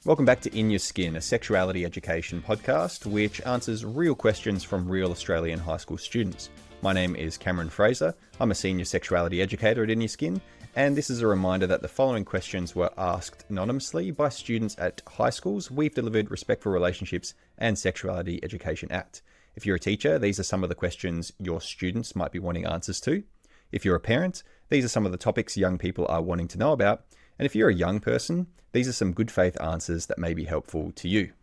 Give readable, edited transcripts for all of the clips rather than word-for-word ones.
Welcome back to In Your Skin, a sexuality education podcast which answers real questions from real Australian high school students. My name is Cameron Fraser. I'm a senior sexuality educator at In Your Skin, and this is a reminder that the following questions were asked anonymously by students at high schools we've delivered Respectful Relationships and Sexuality Education at. If you're a teacher, these are some of the questions your students might be wanting answers to. If you're a parent, these are some of the topics young people are wanting to know about. And if you're a young person, these are some good faith answers that may be helpful to you.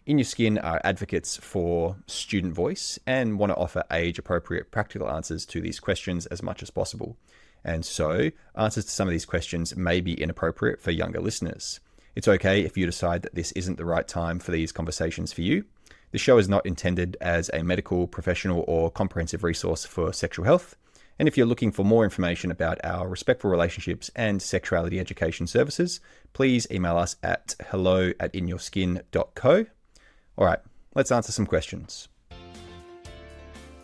In Your Skin are advocates for student voice and want to offer age-appropriate practical answers to these questions as much as possible. And so, answers to some of these questions may be inappropriate for younger listeners. It's okay if you decide that this isn't the right time for these conversations for you. The show is not intended as a medical, professional, or comprehensive resource for sexual health. And if you're looking for more information about our Respectful Relationships and Sexuality Education services, please email us at hello@inyourskin.co. All right, let's answer some questions.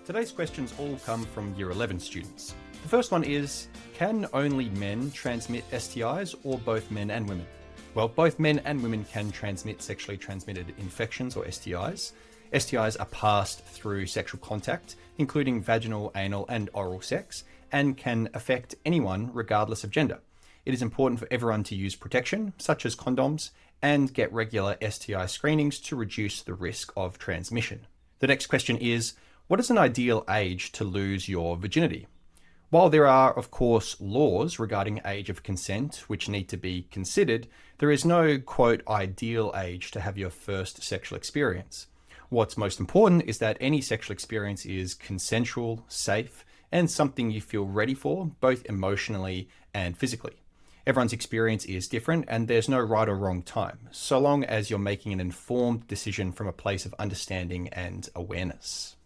Today's questions all come from Year 11 students. The first one is, can only men transmit STIs or both men and women? Well, both men and women can transmit sexually transmitted infections or STIs. STIs are passed through sexual contact, including vaginal, anal, and oral sex, and can affect anyone regardless of gender. It is important for everyone to use protection, such as condoms, and get regular STI screenings to reduce the risk of transmission. The next question is, what is an ideal age to lose your virginity? While there are, of course, laws regarding age of consent which need to be considered, there is no, quote, ideal age to have your first sexual experience. What's most important is that any sexual experience is consensual, safe, and something you feel ready for, both emotionally and physically. Everyone's experience is different, and there's no right or wrong time, so long as you're making an informed decision from a place of understanding and awareness.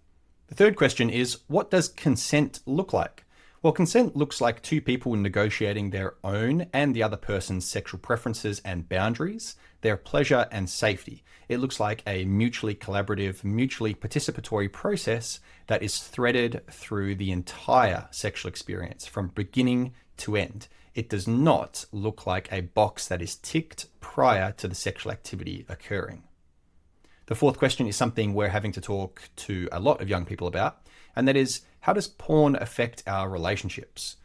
The third question is, what does consent look like? Well, consent looks like two people negotiating their own and the other person's sexual preferences and boundaries, their pleasure and safety. It looks like a mutually collaborative, mutually participatory process that is threaded through the entire sexual experience from beginning to end. It does not look like a box that is ticked prior to the sexual activity occurring. The fourth question is something we're having to talk to a lot of young people about, and that is, how does porn affect our relationships?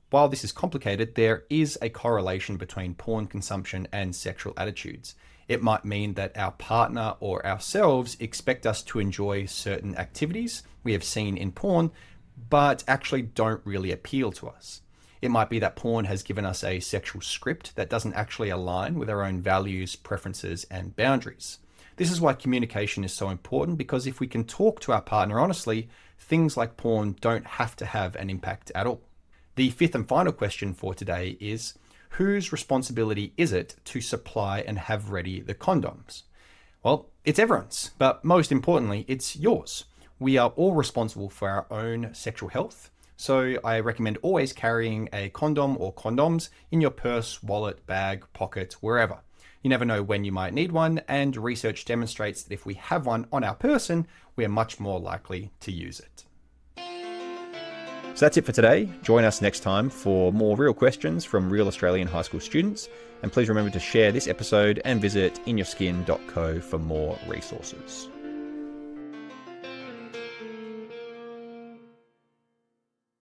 While this is complicated, there is a correlation between porn consumption and sexual attitudes. It might mean that our partner or ourselves expect us to enjoy certain activities we have seen in porn, but actually don't really appeal to us. It might be that porn has given us a sexual script that doesn't actually align with our own values, preferences, and boundaries. This is why communication is so important, because if we can talk to our partner honestly, things like porn don't have to have an impact at all. The fifth and final question for today is, whose responsibility is it to supply and have ready the condoms? Well, it's everyone's, but most importantly, it's yours. We are all responsible for our own sexual health, so I recommend always carrying a condom or condoms in your purse, wallet, bag, pocket, wherever. You never know when you might need one, and research demonstrates that if we have one on our person, we're much more likely to use it. So that's it for today. Join us next time for more real questions from real Australian high school students. And please remember to share this episode and visit inyourskin.co for more resources.